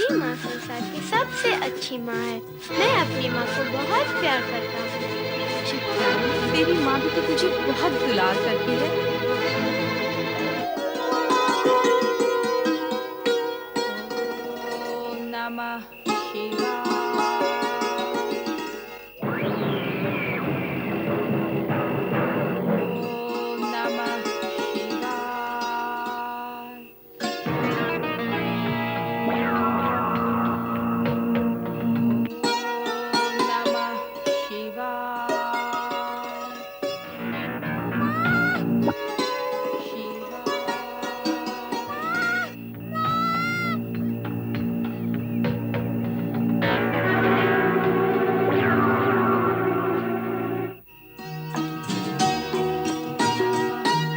मेरी माँ संसार की सबसे अच्छी माँ है। मैं अपनी माँ को बहुत प्यार करता हूँ। चित्रा, तेरी माँ भी तो तुझे बहुत दुलार करती है। ओम नमः शिवाय। ओम नमः शिवाय। ओम नमः शिवाय। शिवाय।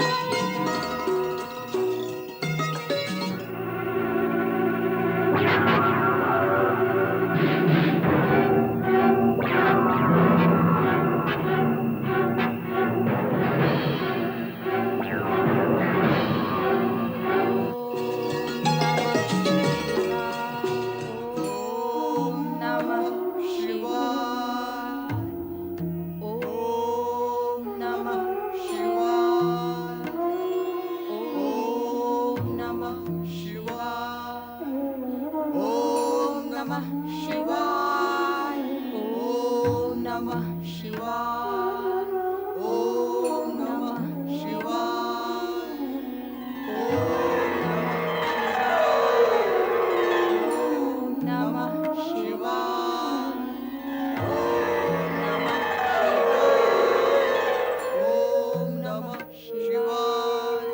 नमः ओम नमः शिवाय। ओम नमः शिवाय। ओम नमः शिवाय। ओम नमः शिवाय। ओम नमः शिवाय। ओम नमः शिवाय। ओम नमः शिवाय। ओम नमः शिवाय। ओम नमः शिवाय। ओम नमः शिवाय।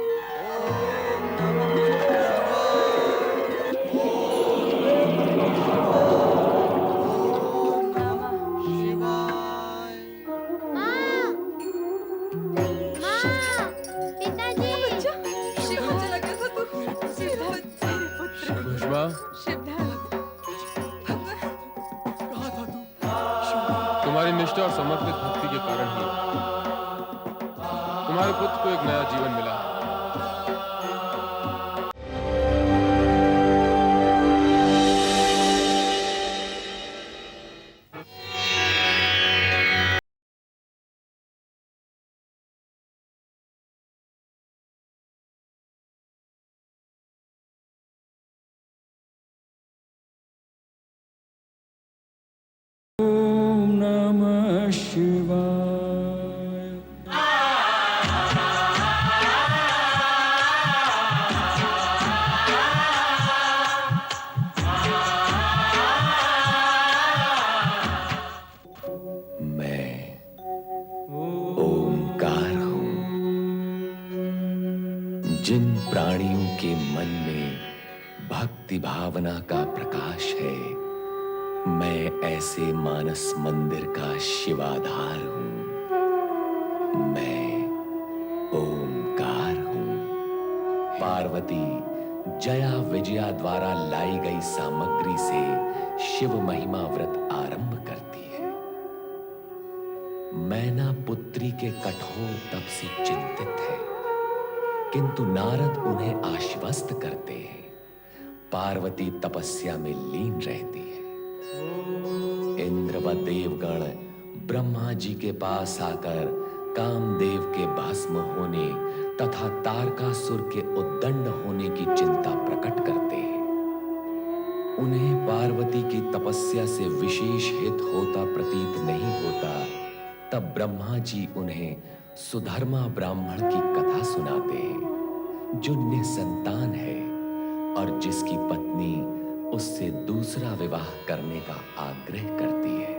ओम नमः शिवाय। माँ, माँ, पिताजी। बच्चा, शिव शिवधा, चला गया था तू। मेरे बच्चे, मेरे पुत्र, शिवभुष्मा, शिवधर, भगवान। कहाँ था तू? तुम्हारी निष्ठा और समर्पित भक्ति के कारण ही तुम्हारे पुत्र को एक नया जीवन मिला है। ओम नमः शिवाय। मैं ओमकार हूं। जिन प्राणियों के मन में भक्ति भावना का प्रकाश है, मैं ऐसे मानस मंदिर का शिवाधार हूं। मैं ओमकार हूं। पार्वती जया विजया द्वारा लाई गई सामग्री से शिव महिमा व्रत आरंभ करती है। मैना पुत्री के कठोर तप से चिंतित है, किंतु नारद उन्हें आश्वस्त करते हैं। पार्वती तपस्या में लीन रहती है। इंद्र व देवगण ब्रह्मा जी के पास आकर कामदेव के भस्म होने तथा तारकासुर के उद्दंड होने की चिंता प्रकट करते हैं। उन्हें पार्वती की तपस्या से विशेष हित होता प्रतीत नहीं होता। तब ब्रह्मा जी उन्हें सुधर्मा ब्राह्मण की कथा सुनाते हैं, जो निसंतान है और जिसकी पत्नी उससे दूसरा विवाह करने का आग्रह करती है।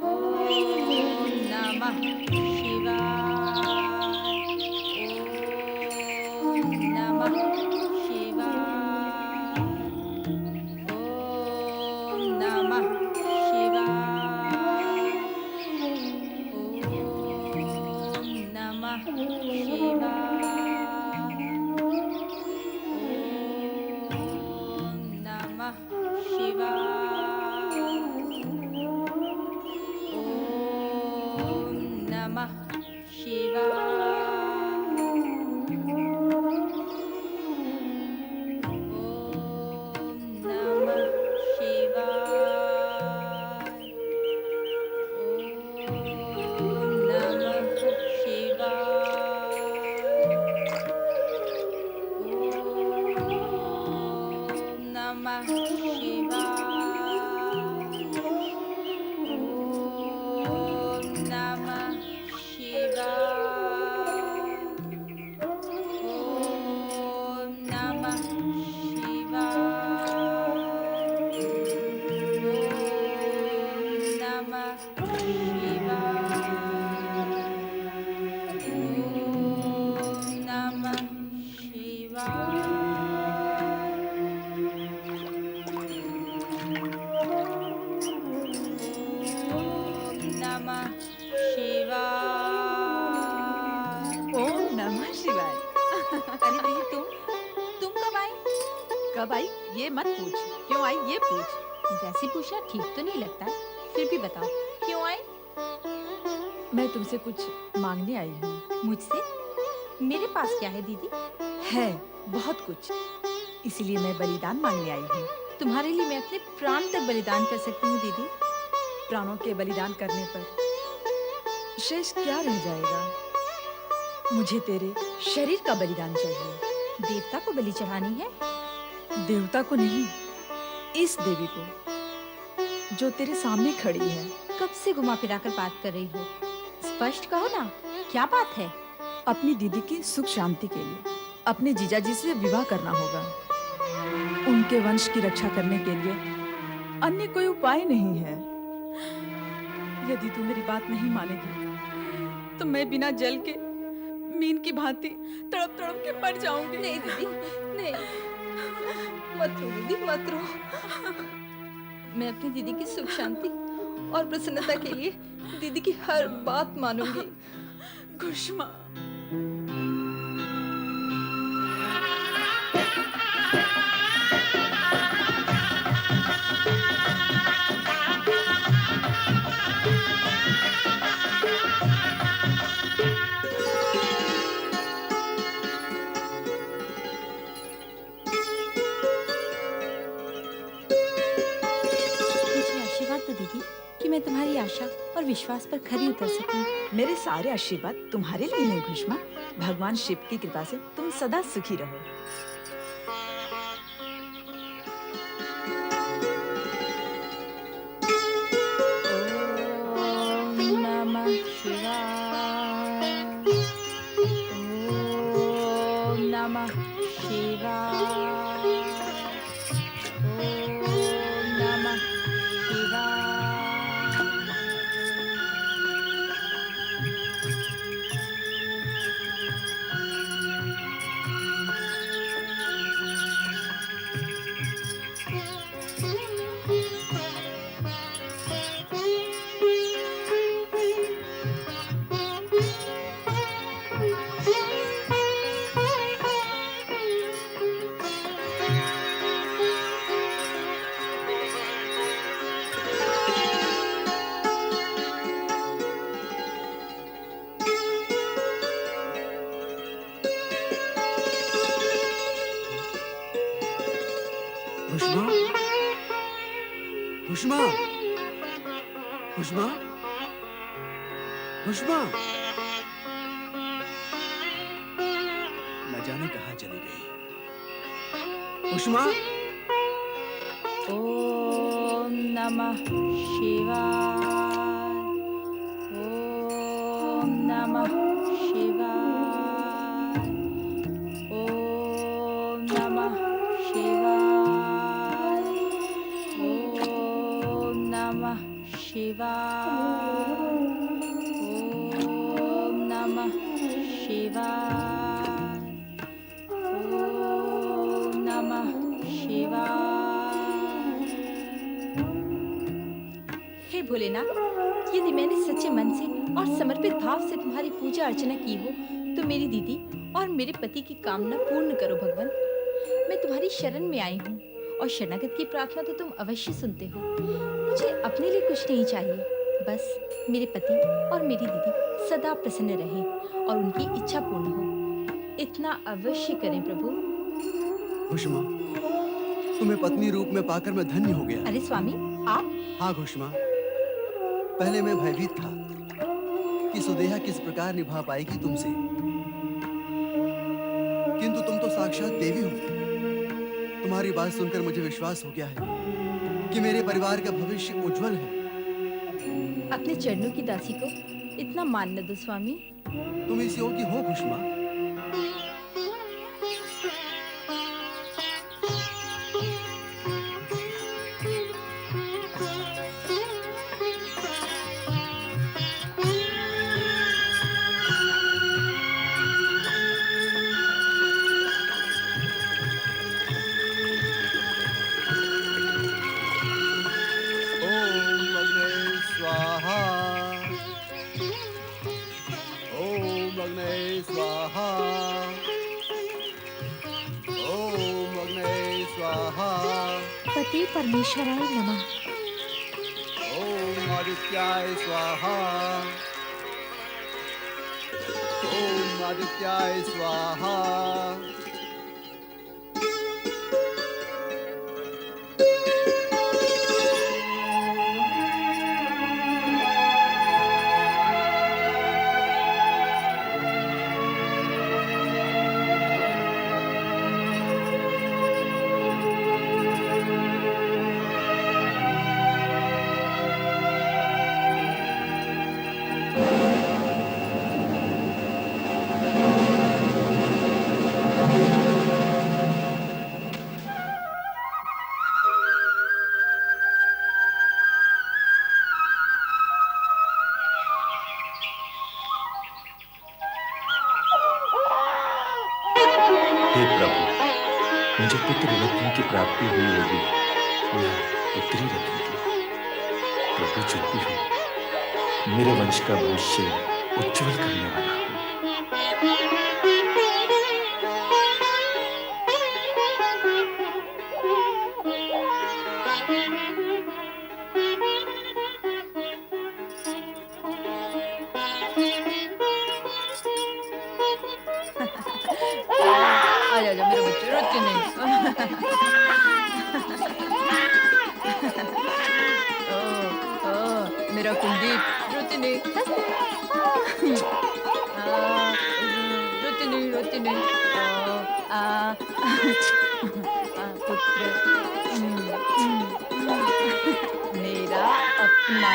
ओम नमः शिवाय। ओम नमः शिवाय। ओम नमः शिवाय। ओम नमः शिवाय। ओम नमः शिवाय। ओम नमः नमः शिवाय। ओम नमः शिवाय। ओम नमः शिवाय। ओम नमः ओम नमः शिवाय। अरे नहीं, तुम कब आई? कब आई ये मत पूछ, क्यों आई ये पूछ। वैसे पूछना ठीक तो नहीं लगता, फिर भी बताओ क्यों आई? मैं तुमसे कुछ मांगने आई हूँ। मुझसे? मेरे पास क्या है दीदी? है बहुत कुछ, इसलिए मैं बलिदान मांगने आई हूँ। तुम्हारे लिए मैं अपने प्राण तक बलिदान कर सकती हूँ दीदी। प्राणों के बलिदान करने पर शेष क्या रह जाएगा? मुझे तेरे शरीर का बलिदान चाहिए। देवता को बलि चढ़ानी है? देवता को नहीं, इस देवी को जो तेरे सामने खड़ी है। कब से घुमा फिरा कर बात कर रही हो? स्पष्ट कहो ना, क्या बात है? अपनी दीदी की सुख शांति के लिए अपने जीजाजी से विवाह करना होगा। उनके वंश की रक्षा करने के लिए अन्य कोई उपाय नहीं है। यदि तू मेरी बात नहीं मानेगी तो मैं बिना जल के मीन की भांति तड़प तड़प के मर जाऊंगी। नहीं दीदी, नहीं, मत रो दीदी, मत रो। मैं अपनी दीदी की सुख शांति और प्रसन्नता के लिए दीदी की हर बात मानूंगी। घुष्मा, दीदी कि मैं तुम्हारी आशा और विश्वास पर खरी उतर सकूं। मेरे सारे आशीर्वाद तुम्हारे लिए हैं घुष्मा। भगवान शिव की कृपा से तुम सदा सुखी रहो। ओम नमः शिवाय। ओम नमः शिवाय। ओम नमः घुष्मा, घुष्मा, घुष्मा, घुष्मा, न जाने कहाँ चली गई। घुष्मा, ओम नमः शिवाय। ओम नमः शिवाय। ओम नमः शिवाय। ओम नमः शिवाय। ओम नमः शिवाय। ओम नमः शिवाय। हे भोलेनाथ, यदि मैंने सच्चे मन से और समर्पित भाव से तुम्हारी पूजा अर्चना की हो तो मेरी दीदी और मेरे पति की कामना पूर्ण करो भगवान। मैं तुम्हारी शरण में आई हूँ और शरणागत की प्रार्थना तो तुम अवश्य सुनते हो। मुझे अपने लिए कुछ नहीं चाहिए, बस मेरे पति और मेरी दीदी सदा प्रसन्न रहे और उनकी इच्छा पूर्ण हो, इतना अवश्य करें प्रभु। घुष्मा, तुम्हें पत्नी रूप में पाकर मैं धन्य हो गया। अरे स्वामी, आप? हाँ घुष्मा, पहले मैं भयभीत था कि सुदेहा किस प्रकार निभा पाएगी तुमसे, किंतु तुम तो साक्षात देवी हो। तुम्हारी बात सुनकर मुझे विश्वास हो गया है कि मेरे परिवार का भविष्य उज्जवल है। अपने चरणों की दासी को इतना मान न दो स्वामी। तुम इस योग्य हो खुशमा। पति परमेश्वराय नमः। ओम आदित्याय स्वाहा। ओम आदित्याय स्वाहा। हे प्रभु, मुझे पुत्र रत्न की प्राप्ति हुई होगी या पुत्री रत्न की। प्रभु जो भी हो, मेरे वंश का भविष्य उज्जवल करने वाला हो। आ जा मेरे बच्चे, रोते नहीं। मेरा कुलदीप रोते नहीं। रोते नहीं। पुत्र मेरा अपना।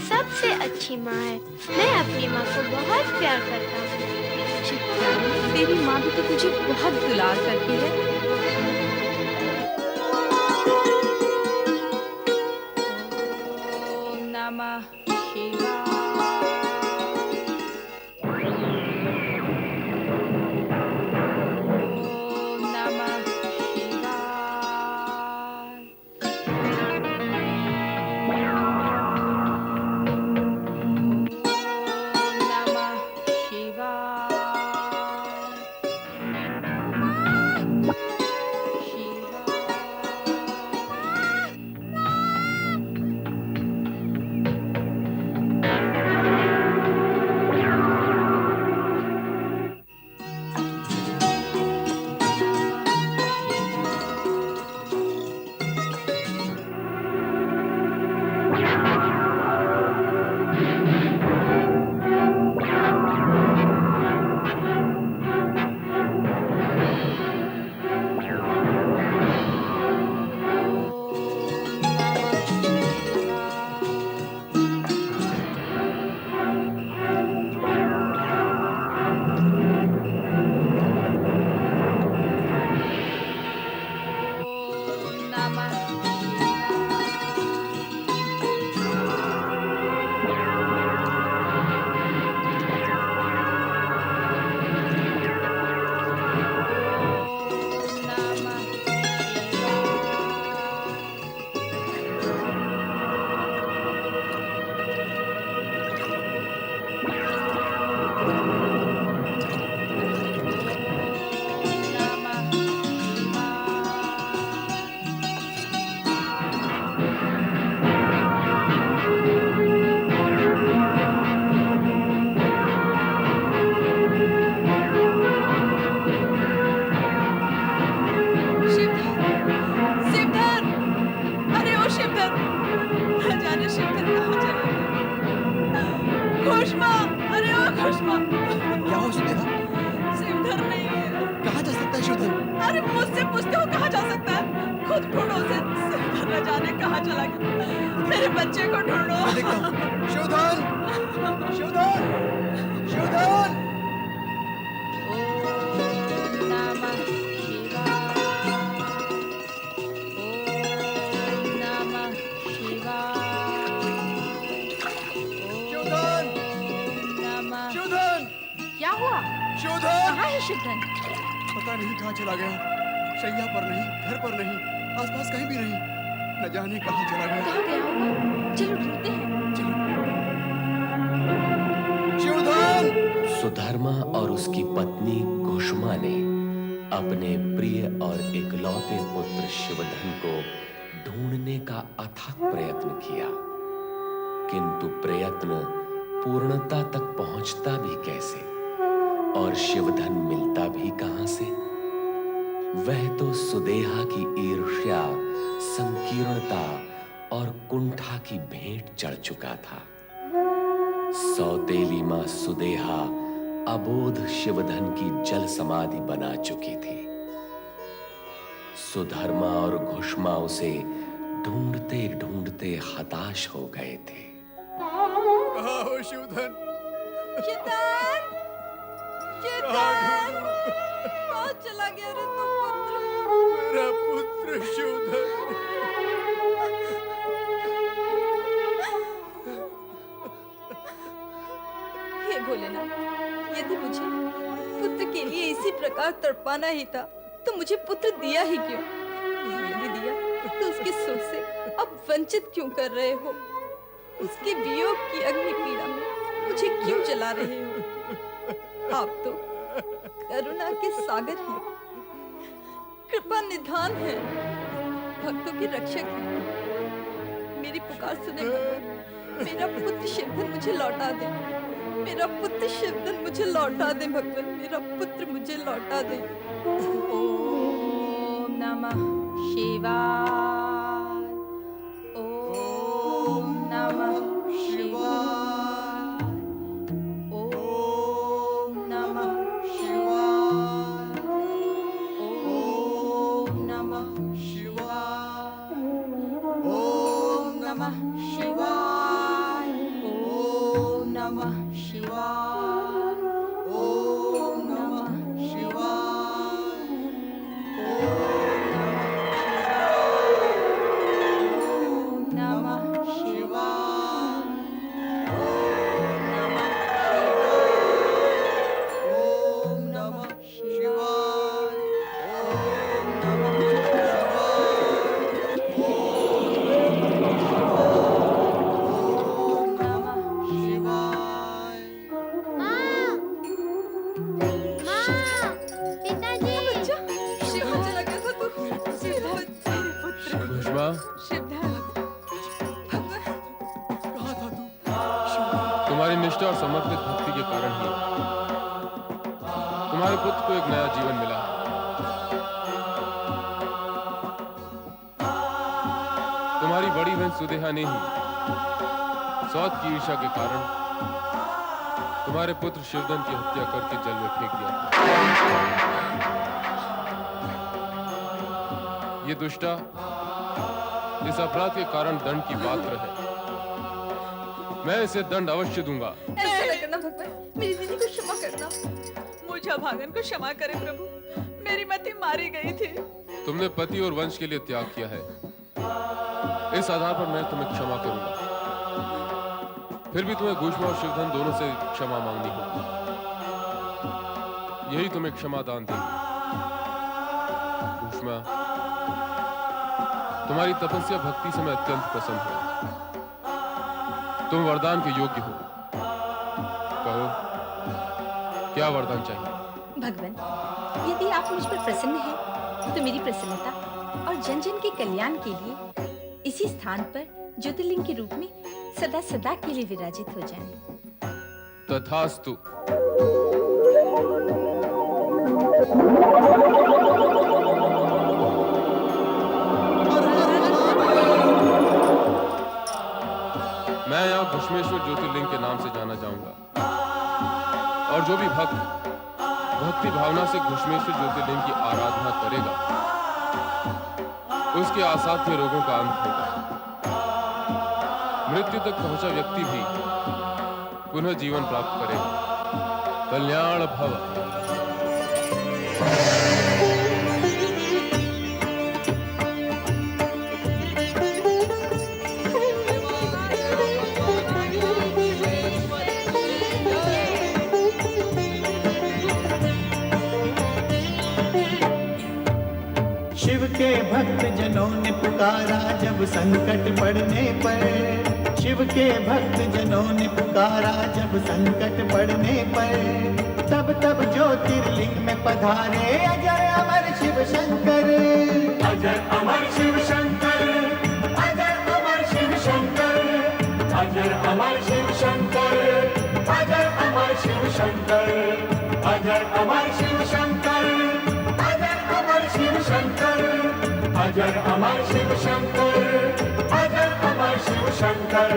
सबसे अच्छी माँ है। मैं अपनी माँ को बहुत प्यार करता हूँ। चित्रा, तेरी माँ भी तो तुझे बहुत दुलार करती है। ओम नमः शिवाय। ओम नमः शिवाय। न जाने शिवधन कहाँ चला गया। घोषमा, अरे ओ घोषमा, क्या हो सुदेहा? शिवधन नहीं है। कहाँ जा सकता है शिवधन? अरे मुझसे पूछते हो कहाँ जा सकता है? खुद ढूंढो उसे। शिवधन न जाने कहाँ चला गया। मेरे बच्चे को ढूंढो। मैं देखता हूँ। शिवधन! शिवधन! शिवधन! ओम नमः शिवाय। ओम नमः शिवाय। शिवधन! ओम नमः। शिवधन! क्या हुआ? शिवधन! कहाँ है शिवधन? पता नहीं कहाँ चला गया। शैया पर नहीं, घर पर नहीं, आसपास कहीं भी नहीं। न जाने कहाँ चला गया। कहाँ गया होगा? चलो ढूंढते हैं। चलो। शिवधन! सुधर्मा और उसकी पत्नी घुषमा ने अपने प्रिय और इकलौते पुत्र शिवधन को ढूंढने का अथक प्रयत्न किया, किंतु प्रयत्न पूर्णता तक पहुंचता भी कैसे और शिवधन मिलता भी कहां से। वह तो सुदेहा की ईर्ष्या, संकीर्णता और कुंठा की भेंट चढ़ चुका था। सौतेली मां सुदेहा अबोध शिवधन की जल समाधि बना चुकी थी। सुधर्मा और घुषमा उसे ढूंढते ढूंढते हताश हो गए थे। कहाँ हो शिवधन? शिवधन! शिवधन! कहाँ चला गया रे तू पुत्र? मेरा पुत्र शिवधन! हे भोलेनाथ, यदि मुझे पुत्र के लिए इसी प्रकार तड़पाना ही था तो मुझे पुत्र दिया ही क्यों? यदि दिया तो उसके सुख से अब वंचित क्यों कर रहे हो? उसके वियोग की अग्नि पीड़ा में मुझे क्यों जला रहे हो? आप तो करुणा के सागर हैं, कृपा निधान है, भक्तों के रक्षक हैं। मेरी पुकार सुने भगवान, मेरा पुत्र शिवधन मुझे लौटा दे। मेरा पुत्र शिवधन मुझे लौटा दे भगवान, मेरा पुत्र मुझे लौटा दे। ओम नमः शिवाय। ओम नमः शिवाय। ओम नमः शिवाय। ओम नमः शिवाय। ओम नमः शिवाय। ओम नमः शिवाय। ओम नमः शिवाय। ओम नमः शिवाय। ओम नमः शिवाय! पिताजी! शिवा चला गया था तू। शिवधन, घुषमा, शिवधन, भगवान, कहाँ था तू? तुम्हारी निष्ठा और समर्पित भक्ति के कारण ही तुम्हारे पुत्र को एक नया जीवन मिला है। तुम्हारी बड़ी बहन सुदेहा ने ही सौत की ईर्ष्या के कारण तुम्हारे पुत्र शिवधन की हत्या करके जल में फेंक दिया था। ये दुष्टा इस अपराध के कारण दंड की पात्र है। मैं इसे दंड अवश्य दूंगा। ऐसा न करना भगवान, मेरी दीदी को क्षमा करना। मुझा भागन को क्षमा करे प्रभु, मेरी मति मारी गई थी। तुमने पति और वंश के लिए त्याग किया है, इस आधार पर मैं तुम्हें क्षमा करूंगा। फिर भी तुम्हें घुषमा और शिवधन दोनों से क्षमा मांगनी होगी। यही तुम्हें क्षमादान देंगे। घुषमा, तुम्हारी तपस्या भक्ति से मैं अत्यंत प्रसन्न हूं। तुम वरदान के योग्य हो। कहो, क्या वरदान चाहिए? भगवान, यदि आप मुझ पर प्रसन्न हैं, तो मेरी प्रसन्नता और जन जन के कल्याण के लिए इसी स्थान पर ज्योतिर्लिंग के रूप में सदा सदा के लिए विराजित हो जाएं। तथास्तु। घुष्मेश्वर ज्योतिर्लिंग के नाम से जाना जाऊंगा। और जो भी भक्त भक्ति भावना से घुष्मेश्वर ज्योतिर्लिंग की आराधना करेगा, उसके असाध्य रोगों का अंत होगा। मृत्यु तक पहुंचा व्यक्ति भी पुनः जीवन प्राप्त करेगा। कल्याण भव। शिव के भक्त जनों ने पुकारा जब संकट पड़ने पर, शिव के भक्त जनों ने पुकारा जब संकट पड़ने पर, तब तब ज्योतिर्लिंग में पधारे अजय अमर शिव शंकर। अजय अमर शिव शंकर, अजय अमर शिव शंकर, अजय अमर शिव शंकर, अजय अमर शिव शंकर, अजय अमर शिव शंकर, अजय अमर शिव शंकर, अजय अमर शिव शंकर, अजय अमर शिव शंकर।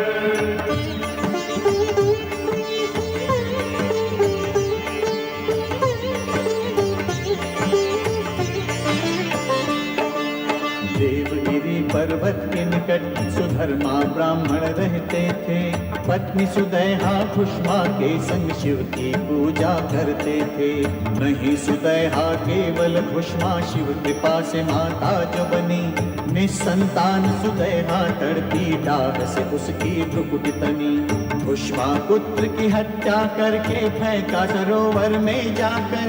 देवगिरी पर्वत के निकट सुधर्मा ब्राह्मण रहते थे। पत्नी सुदैहा खुशमा के संग शिव की पूजा करते थे। नहीं सुदैहा केवल खुशमा, शिव कृपा से माता जो बनी। निसंतान सुदैहा तड़पी डाह से उसकी भ्रुकुटी तनी। खुशमा पुत्र की हत्या करके फेंका सरोवर में जाकर।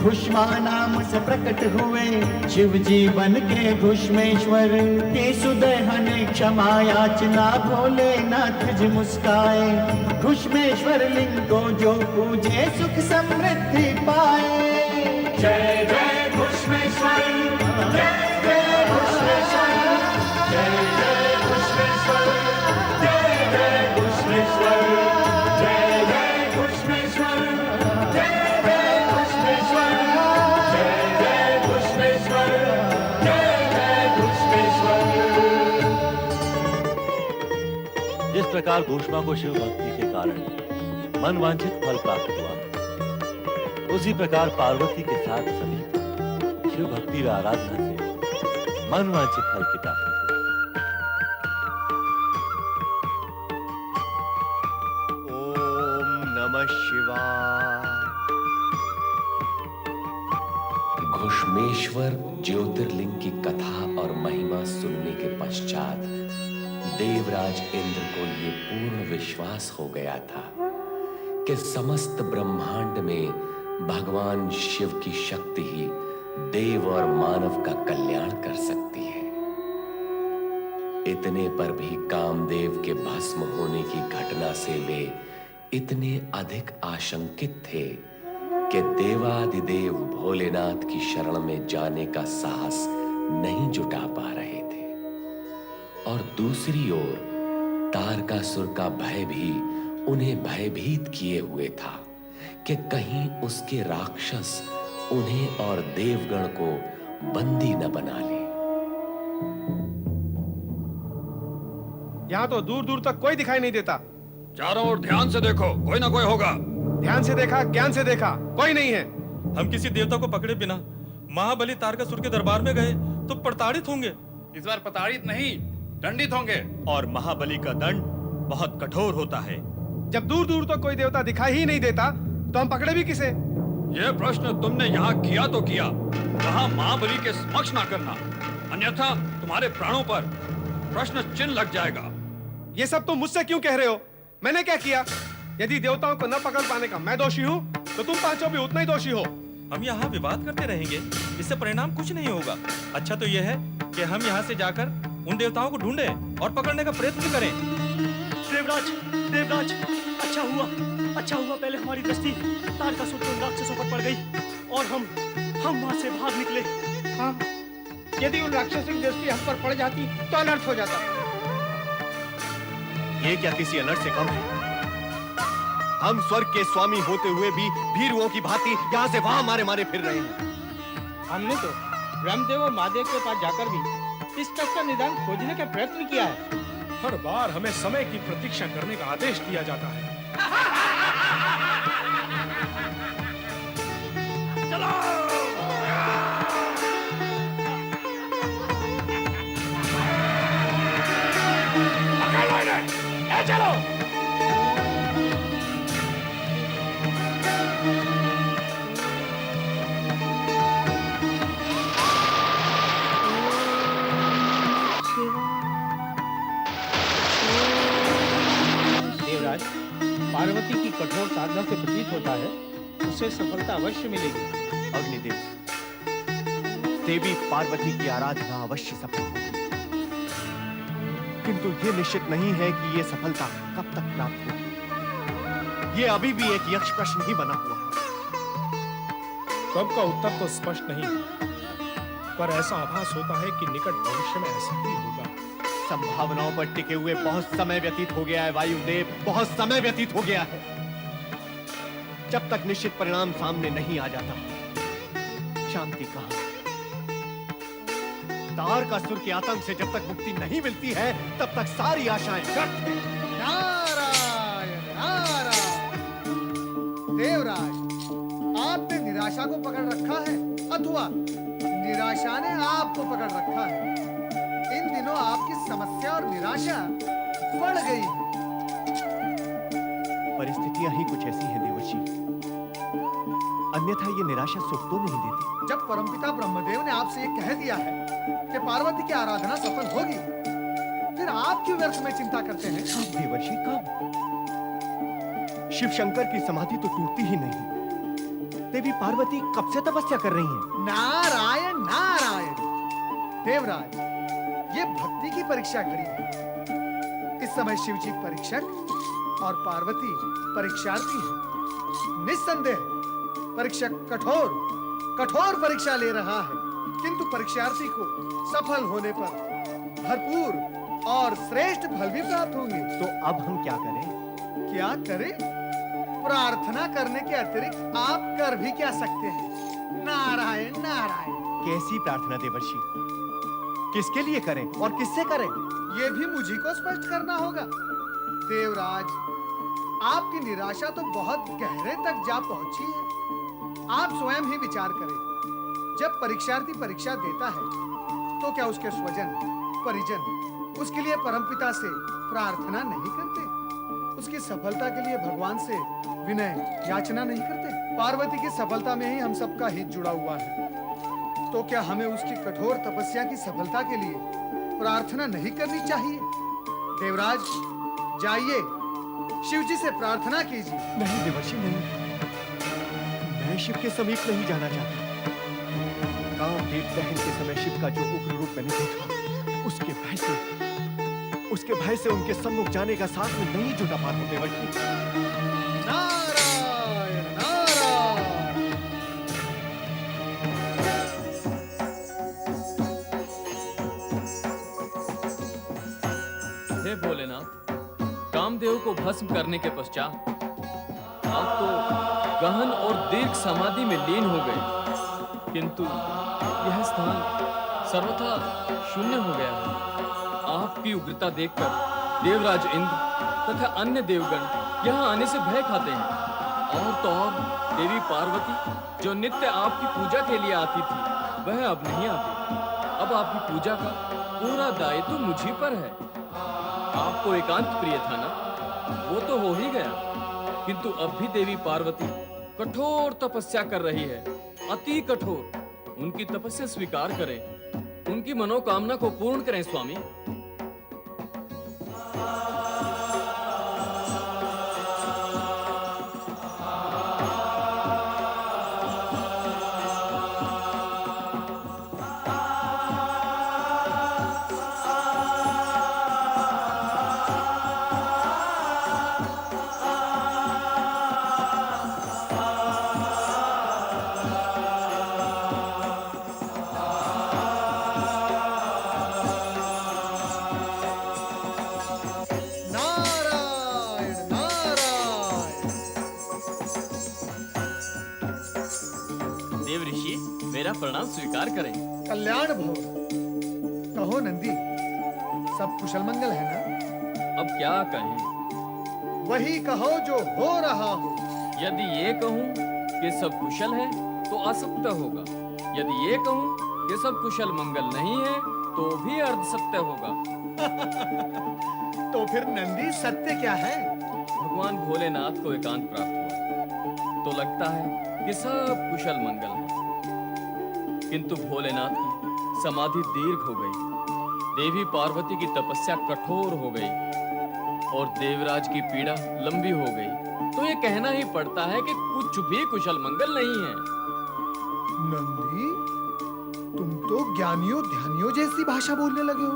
खुशमा नाम से प्रकट हुए शिव जी बन के घुष्मेश्वर। की सुदैहा ने क्षमा याचना भोलेनाथ जी मुस्काए। घुष्मेश्वर लिंग को जो पूजे सुख समृद्धि पाए। जय जय घुष्मेश्वर, जय जय घुष्मेश्वर, जय जय घुष्मेश्वर, जय जय घुष्मेश्वर, जय जय घुष्मेश्वर, जय जय घुष्मेश्वर, जय जय घुष्मेश्वर, जय जय घुष्मेश्वर। जिस प्रकार घुष्मा को शिव भक्ति के कारण मनवांछित फल प्राप्त हुआ, उसी प्रकार पार्वती के साथ सभी शिव भक्ति व आराधना से मनवांछित फल की प्राप्ति हुई। ओम नमः शिवाय। घुष्मेश्वर ज्योतिर्लिंग की कथा और महिमा सुनने के पश्चात देवराज इंद्र को ये पूर्ण विश्वास हो गया था कि समस्त ब्रह्मांड में भगवान शिव की शक्ति ही देव और मानव का कल्याण कर सकती है। इतने पर भी कामदेव के भस्म होने की घटना से वे इतने अधिक आशंकित थे कि देवाधिदेव भोलेनाथ की शरण में जाने का साहस नहीं जुटा पा रहे थे। और दूसरी ओर तारकासुर का भय भी उन्हें भयभीत किए हुए था कि कहीं उसके राक्षस उन्हें और देवगण को बंदी न बना ले। यहाँ तो दूर दूर तक कोई दिखाई नहीं देता। चारों ओर ध्यान से देखो, कोई ना कोई होगा। ध्यान से देखा, ज्ञान से देखा, कोई नहीं है। हम किसी देवता को पकड़े बिना महाबली तारकासुर के दरबार में गए तो प्रताड़ित होंगे। इस बार प्रताड़ित नहीं, दंडित होंगे। और महाबली का दंड बहुत कठोर होता है। जब दूर दूर तक कोई देवता दिखाई ही नहीं देता तो हम पकड़े भी किसे? यह प्रश्न तुमने यहाँ किया तो किया, वहाँ महाबली के समक्ष ना करना, अन्यथा तुम्हारे प्राणों पर प्रश्न चिन्ह लग जाएगा। ये सब तुम मुझसे क्यों कह रहे हो? मैंने क्या किया? यदि देवताओं को न पकड़ पाने का मैं दोषी हूँ तो तुम पांचों भी उतना ही दोषी हो। हम यहाँ विवाद करते रहेंगे, इससे परिणाम कुछ नहीं होगा। अच्छा तो यह है कि हम यहाँ से जाकर उन देवताओं को ढूंढें और पकड़ने का प्रयत्न करें। देवराज, देवराज, अच्छा हुआ पहले हमारी दृष्टि तारकासुर के राक्षसों पर पड़ गई और हम वहां से भाग निकले। हाँ, यदि उन राक्षसों की दृष्टि हम पर पड़ जाती तो अनर्थ हो जाता। ये क्या किसी अनर्थ से कम है? हम स्वर्ग के स्वामी होते हुए भी भीरुओं की भांति यहाँ से वहां मारे मारे फिर रहे हैं। हमने तो ब्रह्मदेव और महादेव के पास जाकर भी इस तक का निदान खोजने का प्रयत्न किया है, हर बार हमें समय की प्रतीक्षा करने का आदेश दिया जाता है। चलो देवराज, पार्वती की कठोर साधना से प्रतीत होता है उसे सफलता अवश्य मिलेगी। अग्निदेव, देवी पार्वती की आराधना अवश्य सफल होगी, किंतु ये निश्चित नहीं है कि ये सफलता कब तक प्राप्त होगी। ये अभी भी एक यक्ष प्रश्न ही बना हुआ है। कब का उत्तर तो स्पष्ट नहीं है, पर ऐसा आभास होता है कि निकट भविष्य में ऐसा ही होगा। संभावनाओं पर टिके हुए बहुत समय व्यतीत हो गया है वायुदेव, बहुत समय व्यतीत हो गया है। जब तक निश्चित परिणाम सामने नहीं आ जाता, शांति कहां? तारकासुर के आतंक से जब तक मुक्ति नहीं मिलती है, तब तक सारी आशाएं व्यर्थ हैं। नारायण नारायण। देवराज, आपने निराशा को पकड़ रखा है अथवा निराशा ने आपको पकड़ रखा है। इन दिनों आपकी समस्या और निराशा बढ़ गई है। परिस्थितियां ही कुछ ऐसी हैं देवर्षि, अन्यथा ये निराशा सुख तो नहीं देती। जब परमपिता ब्रह्मदेव ने आपसे ये कह दिया है कि पार्वती की आराधना सफल होगी, फिर आप क्यों व्यर्थ में चिंता करते हैं? कब देवर्षि, कब? शिव शंकर की समाधि तो टूटती ही नहीं। देवी पार्वती कब से तपस्या कर रही हैं? नारायण नारायण। देवराज, ये भक्ति की परीक्षा घड़ी है। इस समय शिव जी परीक्षक और पार्वती परीक्षार्थी है। निस्संदेह परीक्षक कठोर परीक्षा ले रहा है, किंतु परीक्षार्थी को सफल होने पर भरपूर और श्रेष्ठ फल भी प्राप्त होंगे। तो अब हम क्या करें? क्या करें? प्रार्थना करने के अतिरिक्त आप कर भी क्या सकते हैं? नारायण नारायण। कैसी प्रार्थना देवर्षि? किसके लिए करें और किससे करें? ये भी मुझी को स्पष्ट करना होगा। देवराज, आपकी निराशा तो बहुत गहरे तक जा पहुंची है। आप स्वयं ही विचार करें। जब परीक्षार्थी परीक्षा देता है, तो क्या उसके स्वजन परिजन उसके लिए परमपिता से प्रार्थना नहीं करते? उसकी सफलता के लिए भगवान से विनय याचना नहीं करते? पार्वती की सफलता में ही हम सबका हित जुड़ा हुआ है, तो क्या हमें उसकी कठोर तपस्या की सफलता के लिए प्रार्थना नहीं करनी चाहिए? देवराज, जाइए शिव जी से प्रार्थना कीजिए। नहीं देवर्षि, नहीं। मैं शिव के समीप नहीं जाना चाहता। कामदेव दहन के समय शिव का जो उग्र रूप मैंने देखा, उसके भय से उनके सम्मुख जाने का साथ में नहीं जुटा पाता देवर्षि। नारायण नारायण। हे भोलेनाथ, कामदेव को भस्म करने के पश्चात आप तो गहन और दीर्घ समाधि में लीन हो गए, किंतु यह स्थान सर्वथा शून्य हो गया है। आपकी उग्रता देखकर देवराज इंद्र तथा अन्य देवगण यहाँ आने से भय खाते हैं। और तो और देवी पार्वती जो नित्य आपकी पूजा के लिए आती थी, वह अब नहीं आती। अब आपकी पूजा का पूरा दायित्व मुझी पर है। आपको एकांत प्रिय था ना, वो तो हो ही गया, किंतु अब भी देवी पार्वती कठोर तपस्या कर रही है, अति कठोर। उनकी तपस्या स्वीकार करें, उनकी मनोकामना को पूर्ण करें स्वामी। मेरा प्रणाम स्वीकार करें। कल्याण भव। कहो नंदी, सब कुशल मंगल है ना? क्या कहें? वही कहो जो हो रहा हो। यदि ये कहूं कि सब कुशल है तो असत्य होगा। यदि ये कहूं कि सब कुशल मंगल नहीं है तो भी अर्धसत्य होगा। तो फिर नंदी सत्य क्या है? भगवान भोलेनाथ को एकांत प्राप्त हुआ तो लगता है कि सब कुशल मंगल है, किंतु भोलेनाथ की समाधि दीर्घ हो गई, देवी पार्वती की तपस्या कठोर हो गई और देवराज की पीड़ा लंबी हो गई, तो ये कहना ही पड़ता है कि कुछ भी कुशल मंगल नहीं है। नंदी, तुम तो ज्ञानियों ध्यानियों जैसी भाषा बोलने लगे हो।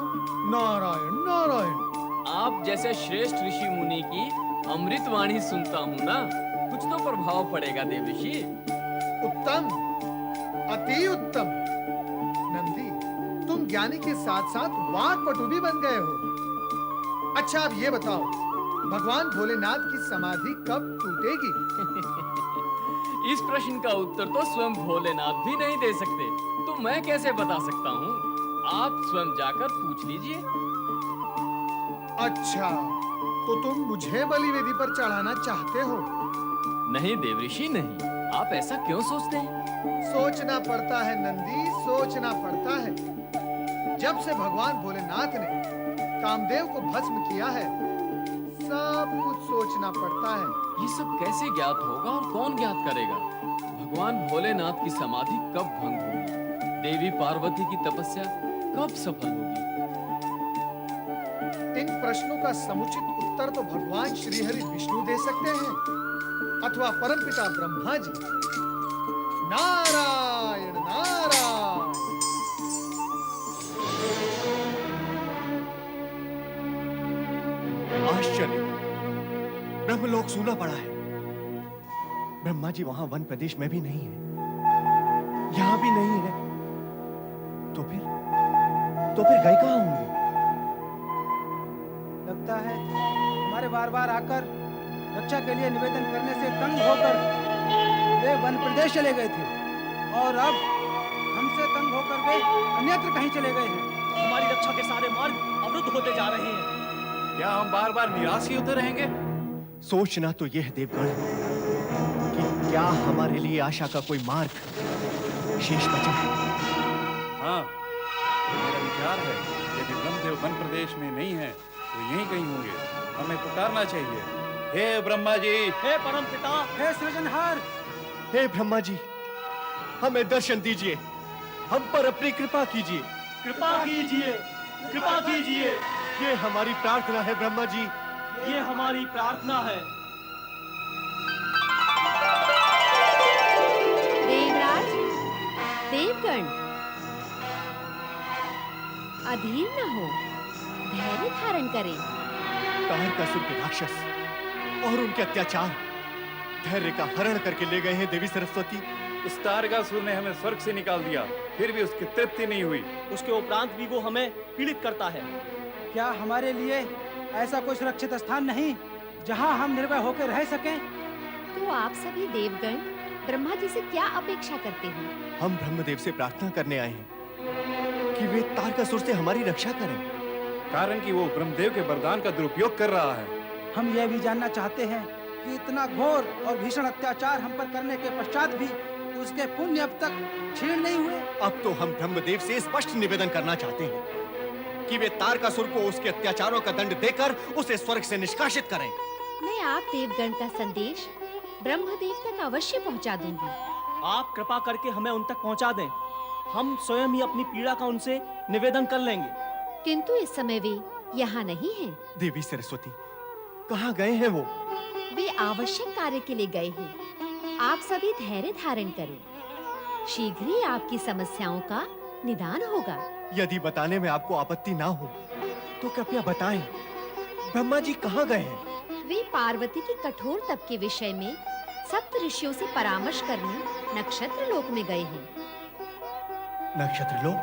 नारायण नारायण। आप जैसे श्रेष्ठ ऋषि मुनि की अमृत वाणी सुनता हूँ ना, कुछ तो प्रभाव पड़ेगा देव ऋषि। उत्तम, अति उत्तम। नंदी, तुम ज्ञानी के साथ साथ वाक्पटु भी बन गए हो। अच्छा, अब ये बताओ, भगवान भोलेनाथ की समाधि कब टूटेगी? इस प्रश्न का उत्तर तो स्वयं भोलेनाथ भी नहीं दे सकते, तो मैं कैसे बता सकता हूँ? आप स्वयं जाकर पूछ लीजिए। अच्छा, तो तुम मुझे बलि वेदी पर चढ़ाना चाहते हो? नहीं देव ऋषि, नहीं। आप ऐसा क्यों सोचते हैं? सोचना पड़ता है नंदी, सोचना पड़ता है। जब से भगवान भोलेनाथ ने कामदेव को भस्म किया है, सब कुछ सोचना पड़ता है। ये सब कैसे ज्ञात होगा और कौन ज्ञात करेगा? भगवान भोलेनाथ की समाधि कब भंग होगी? देवी पार्वती की तपस्या कब सफल होगी? इन प्रश्नों का समुचित उत्तर तो भगवान श्रीहरि विष्णु दे सकते हैं अथवा परमपिता ब्रह्मा जी। नारायण नारायण। आश्चर्य, ब्रह्मलोक सूना पड़ा है। ब्रह्मा जी वहां वन प्रदेश में भी नहीं है, यहां भी नहीं है। तो फिर गए कहां होंगे? लगता है हमारे बार बार आकर रक्षा के लिए निवेदन करने से तंग होकर वे वन प्रदेश चले गए थे और अब हमसे तंग होकर वे अन्यत्र कहीं चले गए हैं। हमारी रक्षा के सारे मार्ग अवरुद्ध होते जा रहे हैं। क्या हम बार बार निराश ही होते रहेंगे? सोचना तो यह देवगण कि क्या हमारे लिए आशा का कोई मार्ग शेष बचा है? हाँ, मेरा विचार है यदि ब्रह्मदेव वन प्रदेश में नहीं है तो यहीं कहीं होंगे। हमें पुकारना चाहिए। हे ब्रह्मा जी, हे परम पिता, हे सृजनहार, हे ब्रह्मा जी, हमें दर्शन दीजिए, हम पर अपनी कृपा कीजिए। कृपा कीजिए, कृपा कीजिए। ये हमारी प्रार्थना है ब्रह्मा जी, ये हमारी प्रार्थना है। देवराज, देवगण, अधीर न हो, धैर्य धारण करें। तारकासुर के राक्षस और उनके अत्याचार धैर्य का हरण करके ले गए हैं देवी सरस्वती। उस तारकासुर ने हमें स्वर्ग से निकाल दिया, फिर भी उसकी तृप्ति नहीं हुई। उसके उपरांत भी वो हमें पीड़ित करता है। क्या हमारे लिए ऐसा कोई सुरक्षित स्थान नहीं जहां हम निर्भय होकर रह सकें? तो आप सभी देवगण ब्रह्मा जी से क्या अपेक्षा करते हैं? हम ब्रह्मदेव से प्रार्थना करने आए हैं कि वे तारकासुर से हमारी रक्षा करें। कारण कि वो ब्रह्मदेव के वरदान का दुरुपयोग कर रहा है। हम यह भी जानना चाहते हैं कि इतना घोर और भीषण अत्याचार हम पर करने के पश्चात भी उसके पुण्य अब तक क्षीण नहीं हुए। अब तो हम ब्रह्मदेव से स्पष्ट निवेदन करना चाहते हैं कि वे तारकासुर को उसके अत्याचारों का दंड देकर उसे स्वर्ग से निष्कासित करें। मैं आप देवगण का संदेश ब्रह्मदेव तक अवश्य पहुंचा दूंगी। आप कृपा करके हमें उन तक पहुंचा दें, हम स्वयं ही अपनी पीड़ा का उनसे निवेदन कर लेंगे। किंतु इस समय वे यहाँ नहीं हैं। देवी सरस्वती, कहाँ गए हैं वो? वे आवश्यक कार्य के लिए गए हैं। आप सभी धैर्य धारण करें, शीघ्र ही आपकी समस्याओं का निदान होगा। यदि बताने में आपको आपत्ति ना हो तो कृपया बताएं, ब्रह्मा जी कहाँ गए हैं? वे पार्वती की कठोर तप के विषय में सप्त ऋषियों से परामर्श करने नक्षत्र लोक में गए हैं। नक्षत्र लोक?